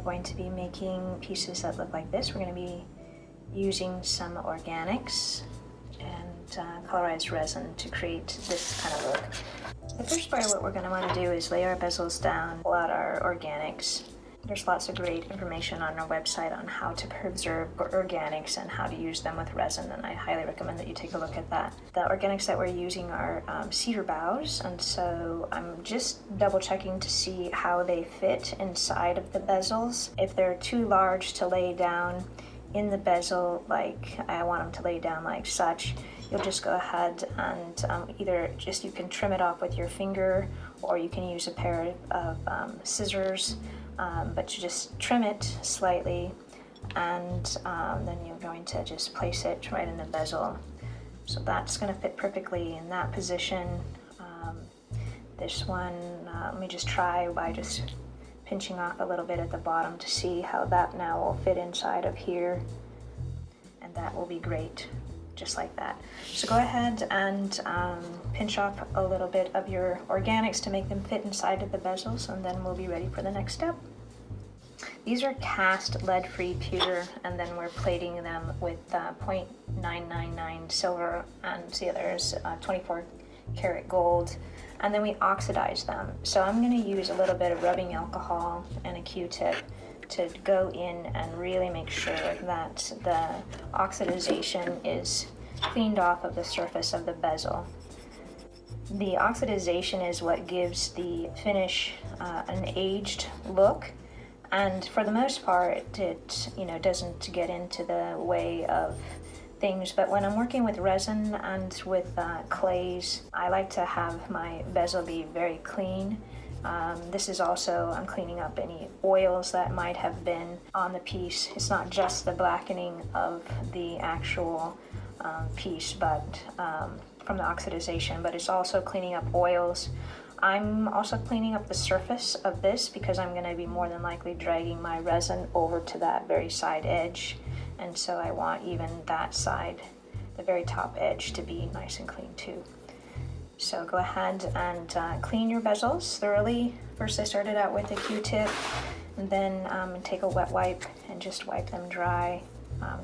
we're going to be making pieces that look like this. We're going to be using some organics and colorized resin to create this kind of look. The first part of what we're going to want to do is lay our bezels down, pull out our organics. There's lots of great information on our website on how to preserve organics and how to use them with resin, and I highly recommend that you take a look at that. The organics that we're using are cedar boughs, and so I'm just double checking to see how they fit inside of the bezels. If they're too large to lay down in the bezel, like I want them to lay down like such, you'll just go ahead and either just you can trim it off with your finger, or you can use a pair of scissors. But you just trim it slightly, and then you're going to just place it right in the bezel. So that's going to fit perfectly in that position. This one, let me just try by just pinching off a little bit at the bottom to see how that now will fit inside of here, and that will be great, just like that. So go ahead and pinch off a little bit of your organics to make them fit inside of the bezels, and then we'll be ready for the next step. These are cast lead-free pewter, and then we're plating them with 0.999 silver, and the other is 24 karat gold, and then we oxidize them. So I'm going to use a little bit of rubbing alcohol and a Q-tip to go in and really make sure that the oxidization is cleaned off of the surface of the bezel. The oxidization is what gives the finish an aged look, and for the most part it doesn't get into the way of things. But when I'm working with resin and with clays, I like to have my bezel be very clean. This is also, I'm cleaning up any oils that might have been on the piece. It's not just the blackening of the actual piece, but from the oxidization, but it's also cleaning up oils. I'm also cleaning up the surface of this because I'm going to be more than likely dragging my resin over to that very side edge, and so I want even that side, the very top edge, to be nice and clean too. So go ahead and clean your bezels thoroughly. First I started out with a Q-tip, and then take a wet wipe and just wipe them dry.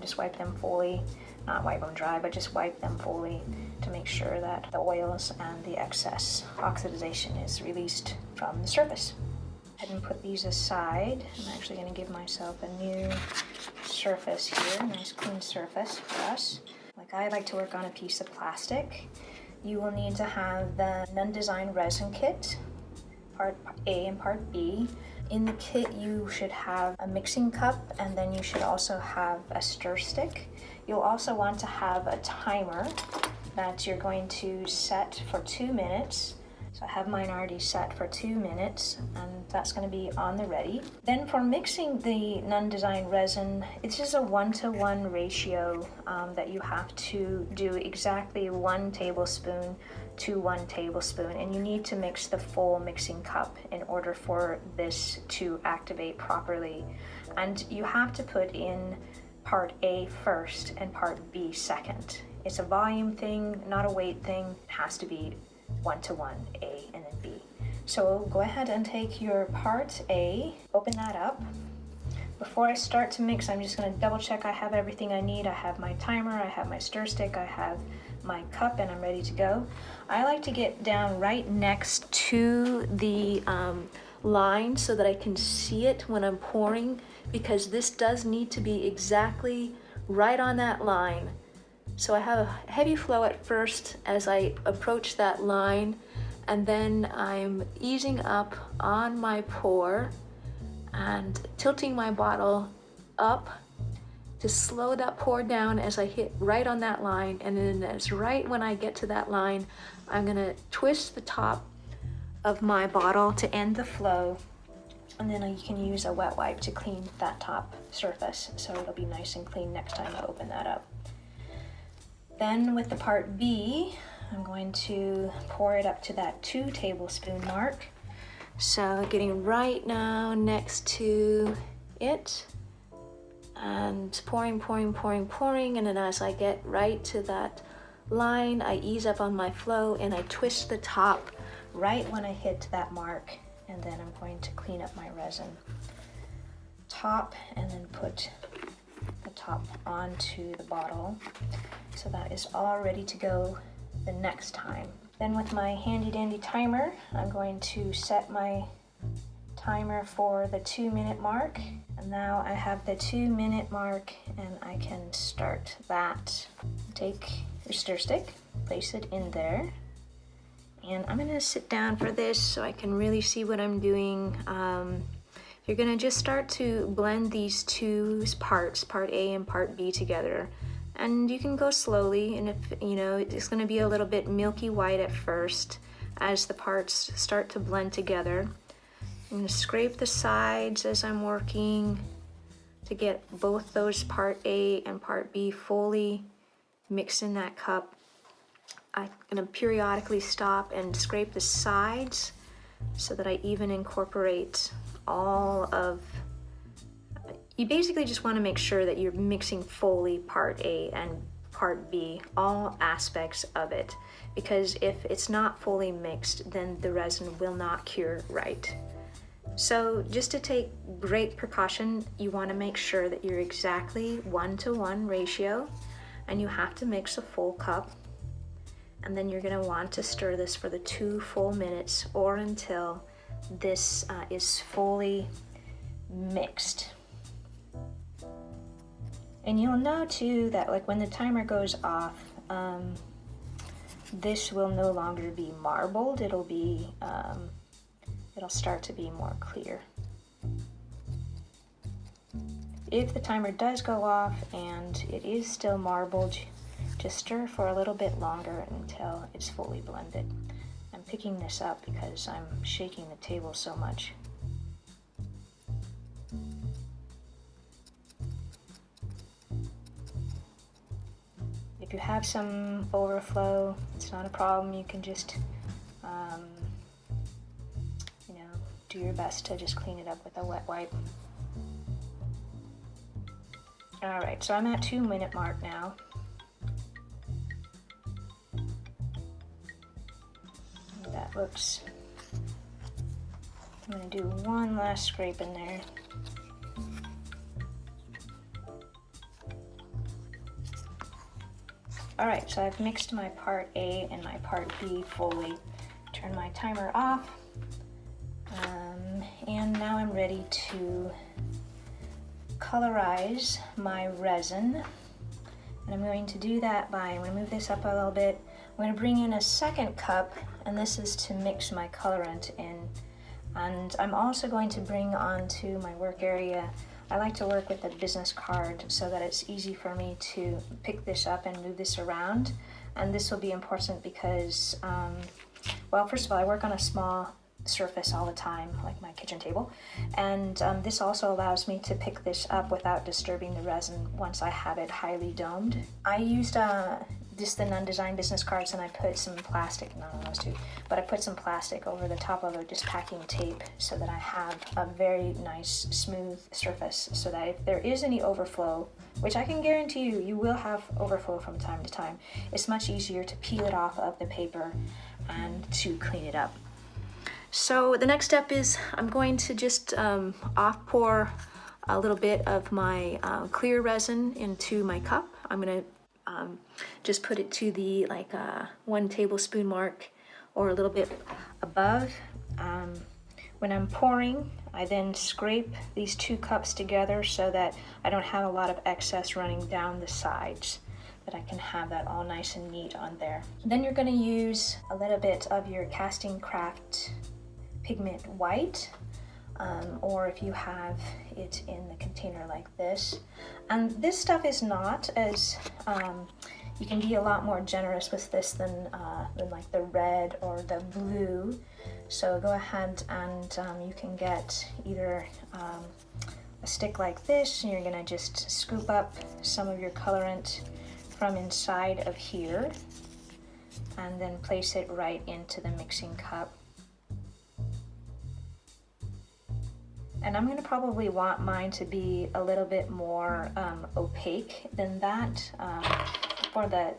Just wipe them fully, not wipe them dry, but just wipe them fully to make sure that the oils and the excess oxidization is released from the surface. Go ahead and put these aside. I'm actually going to give myself a new surface here, a nice clean surface for us. Like I like to work on a piece of plastic. You will need to have the Nunn Design resin kit, part A and part B. In the kit you should have a mixing cup, and then you should also have a stir stick. You'll also want to have a timer that you're going to set for 2 minutes. So I have mine already set for 2 minutes, and that's going to be on the ready. Then for mixing the Nunn Design resin, it's just a 1-to-1 ratio that you have to do exactly 1 tablespoon to 1 tablespoon, and you need to mix the full mixing cup in order for this to activate properly. And you have to put in part A first and part B second. It's a volume thing, not a weight thing. It has to be 1-to-1, A and then B. So go ahead and take your part A, open that up. Before I start to mix, I'm just going to double check I have everything I need. I have my timer, I have my stir stick, I have my cup, and I'm ready to go. I like to get down right next to the line so that I can see it when I'm pouring, because this does need to be exactly right on that line. So I have a heavy flow at first as I approach that line, and then I'm easing up on my pour and tilting my bottle up to slow that pour down as I hit right on that line. And then as right when I get to that line, I'm gonna twist the top of my bottle to end the flow, and then you can use a wet wipe to clean that top surface so it'll be nice and clean next time I open that up. Then with the part B, I'm going to pour it up to that 2 tablespoon mark. So getting right now next to it and pouring, and then as I get right to that line, I ease up on my flow and I twist the top right when I hit that mark, and then I'm going to clean up my resin. top and then put the top onto the bottle. So that is all ready to go the next time. Then with my handy dandy timer, I'm going to set my timer for the 2-minute mark. And now I have the 2-minute mark and I can start that. Take your stir stick, place it in there. And I'm gonna sit down for this so I can really see what I'm doing. You're gonna just start to blend these two parts, part A and part B together. And you can go slowly, and if you know, it's gonna be a little bit milky white at first as the parts start to blend together. I'm gonna scrape the sides as I'm working to get both those part A and part B fully mixed in that cup. I'm gonna periodically stop and scrape the sides so that I even incorporate all of, you basically just wanna make sure that you're mixing fully part A and part B, all aspects of it. Because if it's not fully mixed, then the resin will not cure right. So just to take great precaution, you wanna make sure that you're exactly 1-to-1 ratio, and you have to mix a full cup. And then you're gonna want to stir this for the 2 full minutes or until this is fully mixed. And you'll know too that like when the timer goes off, this will no longer be marbled. It'll be, it'll start to be more clear. If the timer does go off and it is still marbled, just stir for a little bit longer until it's fully blended. I'm picking this up because I'm shaking the table so much. If you have some overflow, it's not a problem. You can just, you know, do your best to just clean it up with a wet wipe. All right, so I'm at 2-minute mark now. That looks, I'm gonna do one last scrape in there. All right, so I've mixed my part A and my part B fully. Turn my timer off. And now I'm ready to colorize my resin. And I'm going to do that by, I'm gonna move this up a little bit. I'm gonna bring in a second cup, and this is to mix my colorant in. And I'm also going to bring onto my work area, I like to work with a business card so that it's easy for me to pick this up and move this around. And this will be important because, well, first of all, I work on a small surface all the time, like my kitchen table. And this also allows me to pick this up without disturbing the resin once I have it highly domed. I used just the Nunn Design business cards, and I put some plastic, not on those two, but I put some plastic over the top of it, just packing tape, so that I have a very nice smooth surface, so that if there is any overflow, which I can guarantee you, you will have overflow from time to time, it's much easier to peel it off of the paper and to clean it up. So the next step is I'm going to just off pour a little bit of my clear resin into my cup. I'm gonna just put it to the 1 tablespoon mark or a little bit above. When I'm pouring, I then scrape these 2 cups together so that I don't have a lot of excess running down the sides, that I can have that all nice and neat on there. Then you're going to use a little bit of your casting craft pigment white, or if you have it in the container like this. And this stuff is not as, you can be a lot more generous with this than like the red or the blue. So go ahead and you can get either a stick like this, and you're gonna just scoop up some of your colorant from inside of here and then place it right into the mixing cup. And I'm going to probably want mine to be a little bit more opaque than that. For the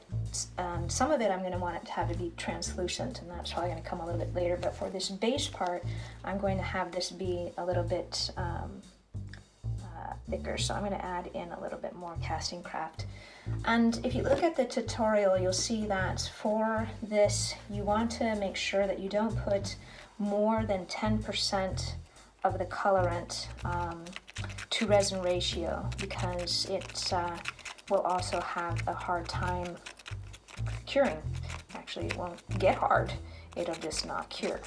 some of it, I'm going to want it to have to be translucent, and that's probably going to come a little bit later. But for this base part, I'm going to have this be a little bit thicker, so I'm going to add in a little bit more casting craft. And if you look at the tutorial, you'll see that for this, you want to make sure that you don't put more than 10% of the colorant to resin ratio, because it will also have a hard time curing. Actually, it won't get hard, it'll just not cure.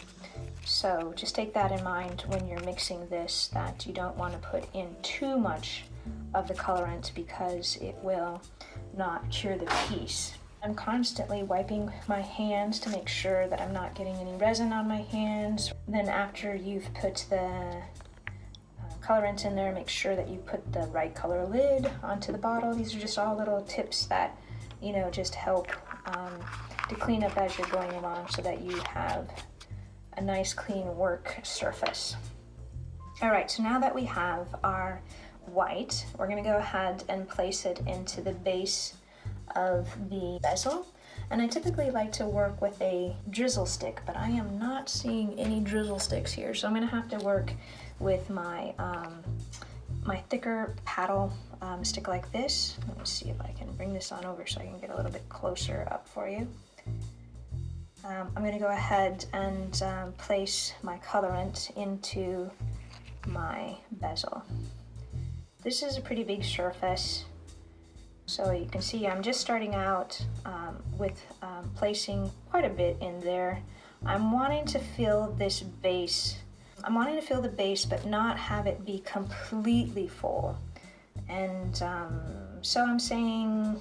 So just take that in mind when you're mixing this, that you don't want to put in too much of the colorant because it will not cure the piece. I'm constantly wiping my hands to make sure that I'm not getting any resin on my hands. Then after you've put the colorant in there, make sure that you put the right color lid onto the bottle. These are just all little tips that, you know, just help to clean up as you're going along so that you have a nice clean work surface. All right, so now that we have our white, we're going to go ahead and place it into the base of the bezel. And I typically like to work with a drizzle stick, but I am not seeing any drizzle sticks here, so I'm going to have to work with my my thicker paddle stick like this. Let me see if I can bring this on over so I can get a little bit closer up for you. I'm going to go ahead and place my colorant into my bezel. This is a pretty big surface, so you can see I'm just starting out with placing quite a bit in there. I'm wanting to fill this base. I'm wanting to fill the base but not have it be completely full. And so I'm saying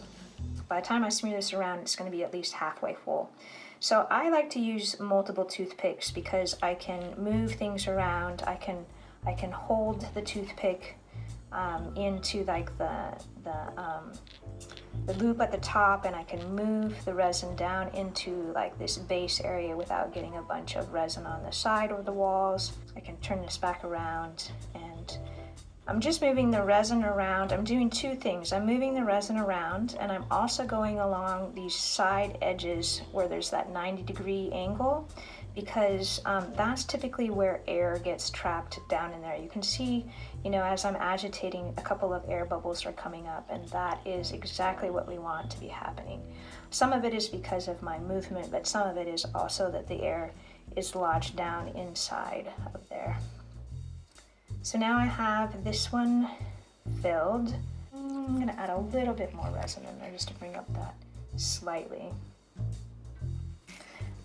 by the time I smear this around, it's going to be at least halfway full. So I like to use multiple toothpicks because I can move things around. I can hold the toothpick into like the loop at the top, and I can move the resin down into like this base area without getting a bunch of resin on the side or the walls. I can turn this back around, and I'm just moving the resin around. I'm doing two things. I'm moving the resin around, and I'm also going along these side edges where there's that 90-degree angle, because that's typically where air gets trapped down in there. You can see, you know, as I'm agitating, a couple of air bubbles are coming up, and that is exactly what we want to be happening. Some of it is because of my movement, but some of it is also that the air is lodged down inside of there. So now I have this one filled. I'm going to add a little bit more resin in there just to bring up that slightly.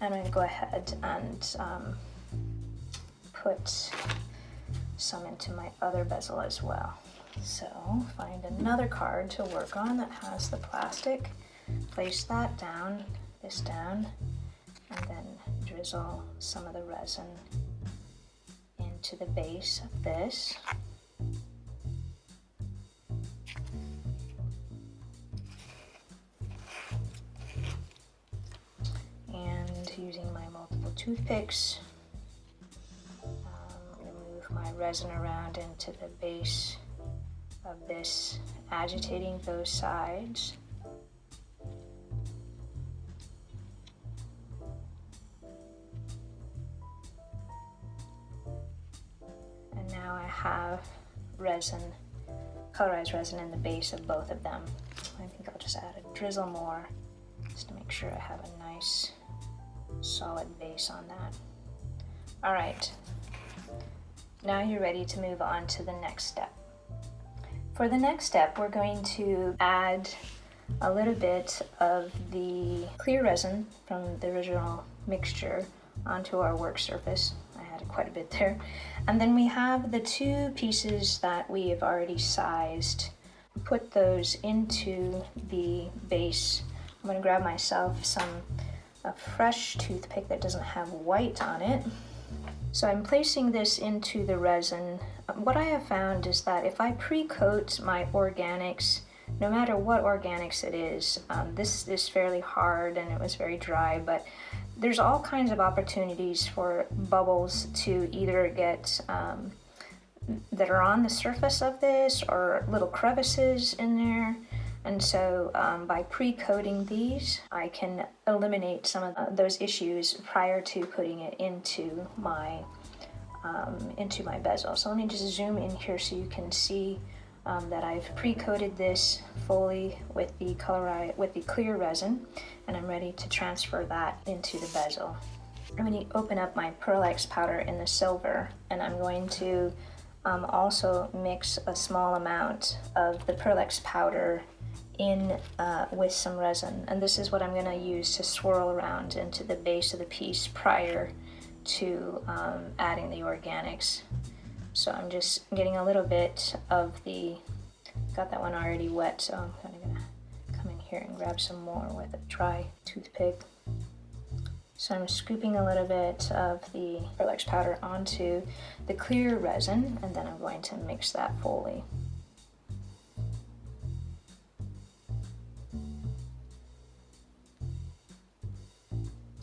And I'm going to go ahead and put some into my other bezel as well. So find another card to work on that has the plastic, place that down, this down, and then drizzle some of the resin into the base of this. And using my multiple toothpicks, move my resin around into the base of this, agitating those sides. And now I have resin, colorized resin in the base of both of them. I think I'll just add a drizzle more just to make sure I have a nice solid base on that. All right, now you're ready to move on to the next step. For the next step, we're going to add a little bit of the clear resin from the original mixture onto our work surface. I added quite a bit there. And then we have the two pieces that we have already sized. Put those into the base. I'm going to grab myself a fresh toothpick that doesn't have white on it. So I'm placing this into the resin. What I have found is that if I pre-coat my organics, no matter what organics it is, this is fairly hard and it was very dry, but there's all kinds of opportunities for bubbles to either get that are on the surface of this or little crevices in there. And so by pre-coating these, I can eliminate some of those issues prior to putting it into my bezel. So let me just zoom in here so you can see that I've pre-coated this fully with the clear resin, and I'm ready to transfer that into the bezel. I'm going to open up my PearlEx powder in the silver, and I'm going to also mix a small amount of the PearlEx powder in with some resin, and this is what I'm going to use to swirl around into the base of the piece prior to adding the organics. So I'm just getting a little bit of the, got that one already wet, so I'm kind of going to come in here and grab some more with a dry toothpick. So I'm scooping a little bit of the PearlEx powder onto the clear resin, and then I'm going to mix that fully.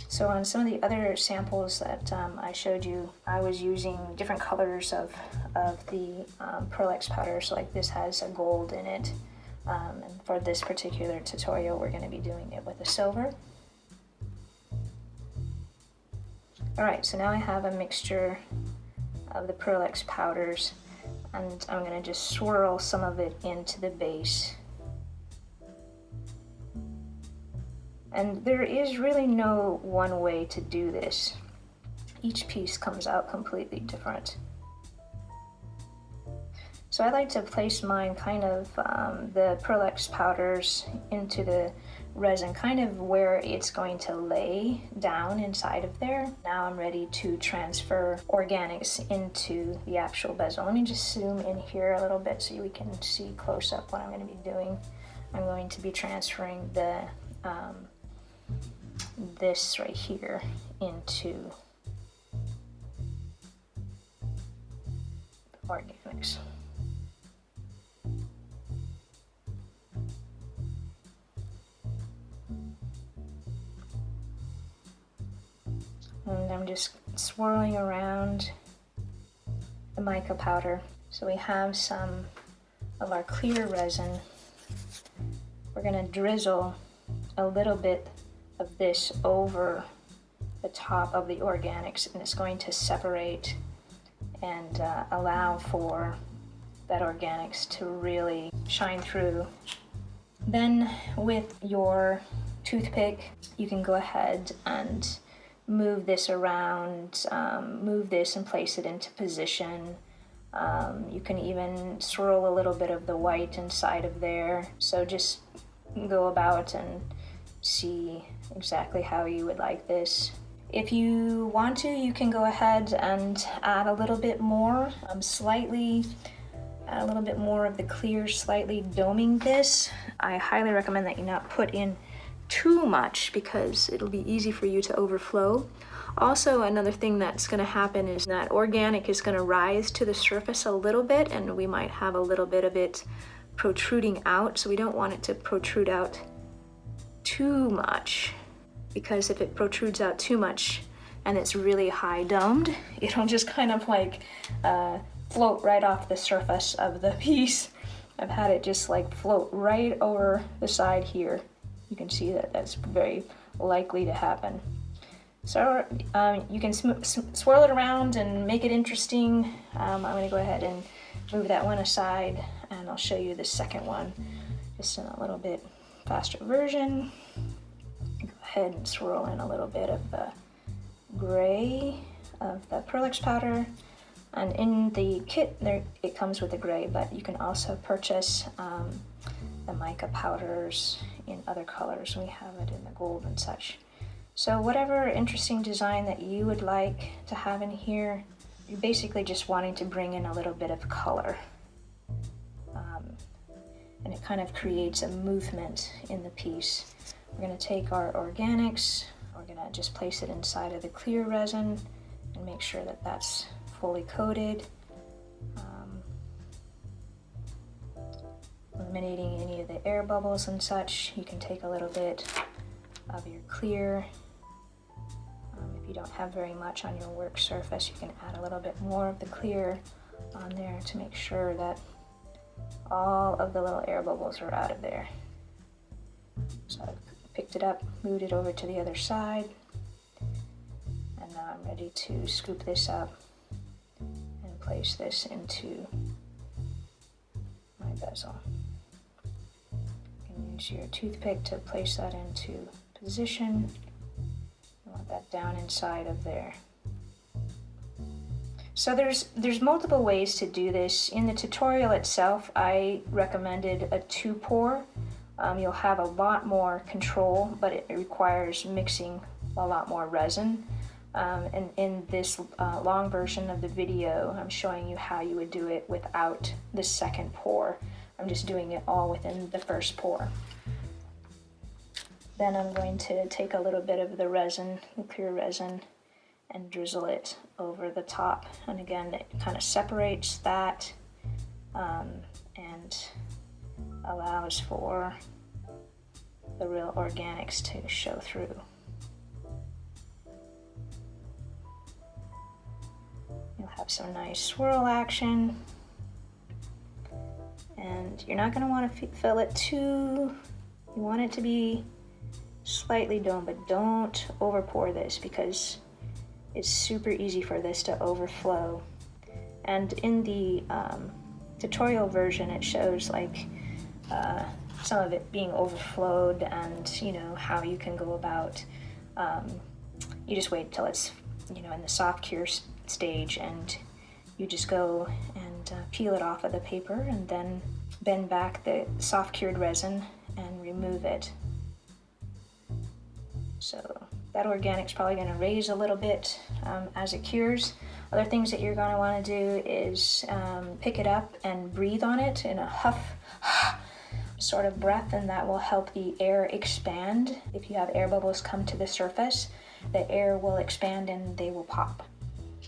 So on some of the other samples that I showed you, I was using different colors of the PearlEx powder. So like this has a gold in it. And for this particular tutorial, we're going to be doing it with a silver. Alright, so now I have a mixture of the PearlEx powders, and I'm going to just swirl some of it into the base. And there is really no one way to do this. Each piece comes out completely different. So I like to place mine kind of, the PearlEx powders into the resin, kind of where it's going to lay down inside of there. Now I'm ready to transfer organics into the actual bezel. Let me just zoom in here a little bit so we can see close up what I'm going to be doing. I'm going to be transferring the this right here into the organics. And I'm just swirling around the mica powder. So we have some of our clear resin. We're going to drizzle a little bit of this over the top of the organics, and it's going to separate and allow for that organics to really shine through. Then with your toothpick, you can go ahead and move this around, move this and place it into position. You can even swirl a little bit of the white inside of there. So just go about and see exactly how you would like this. If you want to, you can go ahead and add a little bit more, add a little bit more of the clear, slightly doming this. I highly recommend that you not put in too much because it'll be easy for you to overflow. Also, another thing that's going to happen is that organic is going to rise to the surface a little bit, and we might have a little bit of it protruding out, so we don't want it to protrude out too much, because if it protrudes out too much and it's really high domed, it'll just kind of like float right off the surface of the piece. I've had it just like float right over the side here. You can see that that's very likely to happen. So you can swirl it around and make it interesting. I'm going to go ahead and move that one aside, and I'll show you the second one just in a little bit faster version. Go ahead and swirl in a little bit of the gray of the PearlEx powder. And in the kit, there it comes with the gray, but you can also purchase the mica powders in other colors. We have it in the gold and such. So whatever interesting design that you would like to have in here, you're basically just wanting to bring in a little bit of color. And it kind of creates a movement in the piece. We're going to take our organics, we're going to just place it inside of the clear resin and make sure that that's fully coated, eliminating any of the air bubbles and such. You can take a little bit of your clear. If you don't have very much on your work surface, you can add a little bit more of the clear on there to make sure that all of the little air bubbles are out of there. So I've picked it up, moved it over to the other side, and now I'm ready to scoop this up and place this into my bezel. You can use your toothpick to place that into position. You want that down inside of there. So there's multiple ways to do this. In the tutorial itself, I recommended a 2-pour. You'll have a lot more control, but it requires mixing a lot more resin. And in this long version of the video, I'm showing you how you would do it without the second pour. I'm just doing it all within the first pour. Then I'm going to take a little bit of the resin, the clear resin, and drizzle it over the top. And again, it kind of separates that and allows for the real organics to show through. You'll have some nice swirl action. And you're not going to want to fill it too, you want it to be slightly domed, but don't over pour this because it's super easy for this to overflow. And in the tutorial version, it shows like some of it being overflowed and you know how you can go about. You just wait till it's in the soft cure stage, and you just go and peel it off of the paper and then bend back the soft cured resin and remove it. So that organic's probably going to raise a little bit as it cures. Other things that you're going to want to do is pick it up and breathe on it in a huff sort of breath, and that will help the air expand. If you have air bubbles come to the surface, the air will expand and they will pop.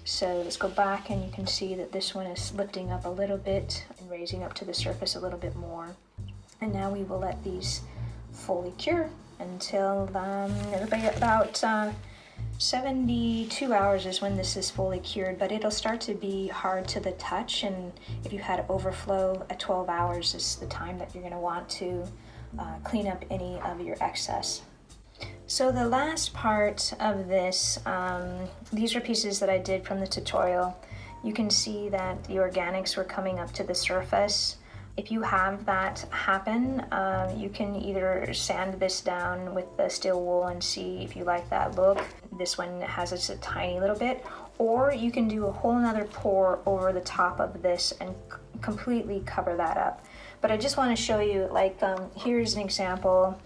So let's go back, and you can see that this one is lifting up a little bit and raising up to the surface a little bit more. And now we will let these fully cure until about 72 hours is when this is fully cured, but it'll start to be hard to the touch, and if you had overflow at 12 hours is the time that you're going to want to clean up any of your excess. So the last part of this, these are pieces that I did from the tutorial. You can see that the organics were coming up to the surface. If you have that happen, you can either sand this down with the steel wool and see if you like that look. This one has just a tiny little bit, or you can do a whole nother pour over the top of this and completely cover that up. But I just want to show you, like, here's an example.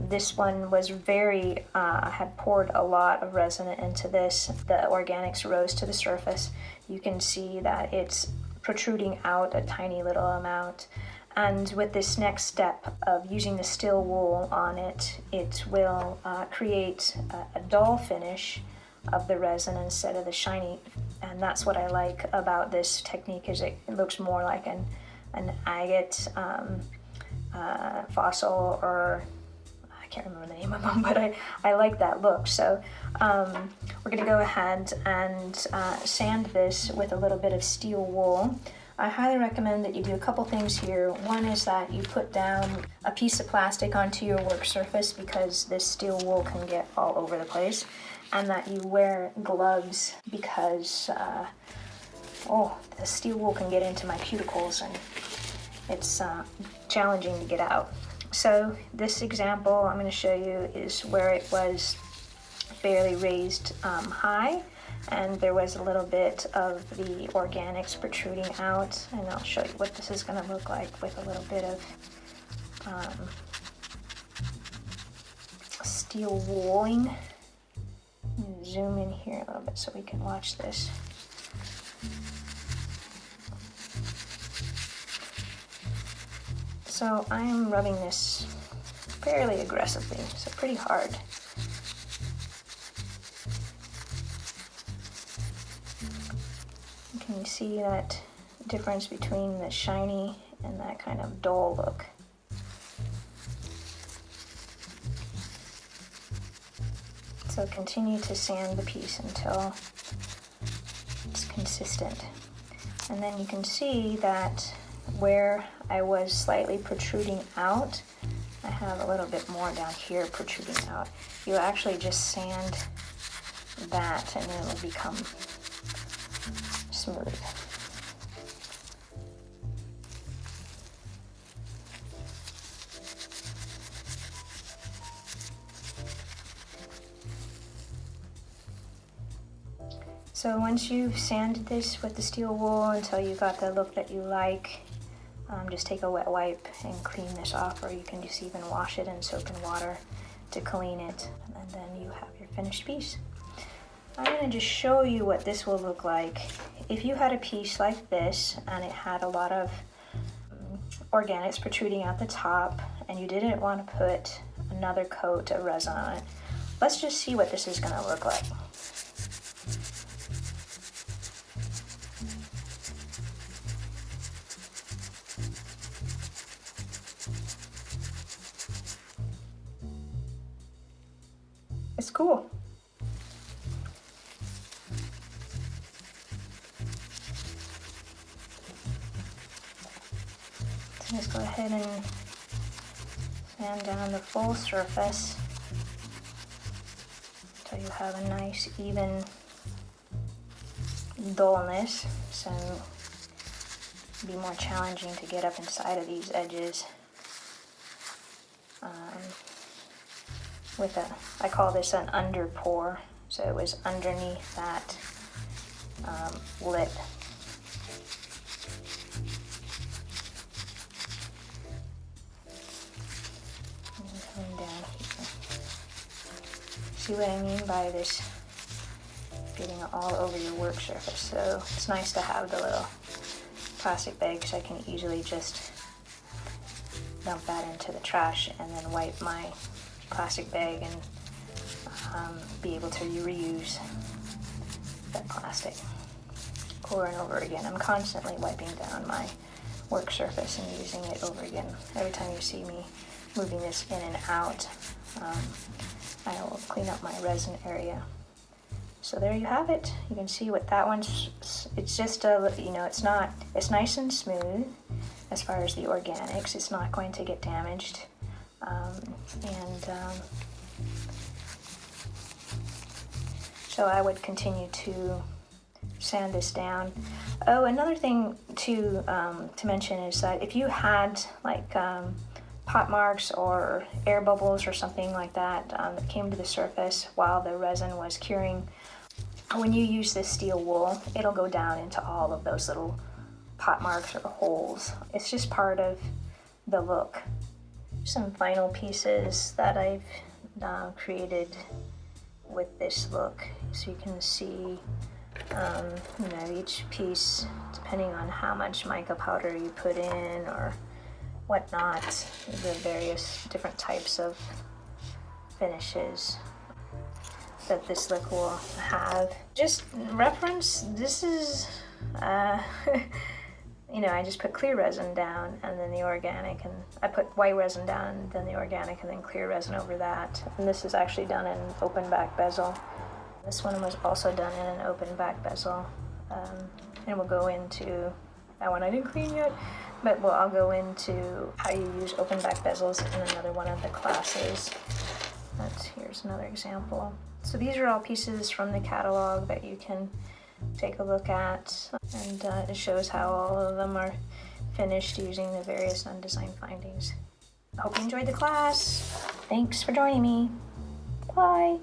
This one was had poured a lot of resin into this. The organics rose to the surface. You can see that it's protruding out a tiny little amount. And with this next step of using the steel wool on it, it will create a dull finish of the resin instead of the shiny. And that's what I like about this technique, is it looks more like an agate fossil, or I can't remember the name of them, but I like that look. So we're going to go ahead and sand this with a little bit of steel wool. I highly recommend that you do a couple things here. One is that you put down a piece of plastic onto your work surface, because this steel wool can get all over the place, and that you wear gloves, because the steel wool can get into my cuticles and it's challenging to get out. So this example I'm going to show you is where it was fairly raised high, and there was a little bit of the organics protruding out, and I'll show you what this is going to look like with a little bit of steel wooling. Zoom in here a little bit so we can watch this. So I am rubbing this fairly aggressively, so pretty hard. Can you see that difference between the shiny and that kind of dull look? So continue to sand the piece until it's consistent. And then you can see that where I was slightly protruding out, I have a little bit more down here protruding out. You actually just sand that and then it will become smooth. So once you've sanded this with the steel wool until you got the look that you like, just take a wet wipe and clean this off, or you can just even wash it in soap and water to clean it, and then you have your finished piece. I'm going to just show you what this will look like. If you had a piece like this and it had a lot of organics protruding out the top and you didn't want to put another coat of resin on it, let's just see what this is going to look like. It's cool. So just go ahead and sand down the full surface until you have a nice even dullness, so it'll be more challenging to get up inside of these edges. With I call this an under pour, so it was underneath that lip. And coming down here. See what I mean by this getting all over your work surface? So it's nice to have the little plastic bag because I can easily just dump that into the trash and then wipe my plastic bag and be able to reuse that plastic over and over again. I'm constantly wiping down my work surface and using it over again. Every time you see me moving this in and out, I will clean up my resin area. So there you have it. You can see what that one's, it's just a, it's nice and smooth as far as the organics. It's not going to get damaged. So I would continue to sand this down. Oh, another thing to mention is that if you had like pot marks or air bubbles or something like that that came to the surface while the resin was curing, when you use this steel wool, it'll go down into all of those little pot marks or holes. It's just part of the look. Some final pieces that I've created with this look, so you can see each piece, depending on how much mica powder you put in or whatnot, the various different types of finishes that this look will have. Just reference, this is I just put clear resin down and then the organic, and I put white resin down and then the organic and then clear resin over that. And this is actually done in open back bezel. This one was also done in an open back bezel. And we'll go into, that one I didn't clean yet, but I'll go into how you use open back bezels in another one of the classes. Here's another example. So these are all pieces from the catalog that you can take a look at, and it shows how all of them are finished using the various Nunn Design findings. I hope you enjoyed the class. Thanks for joining me. Bye.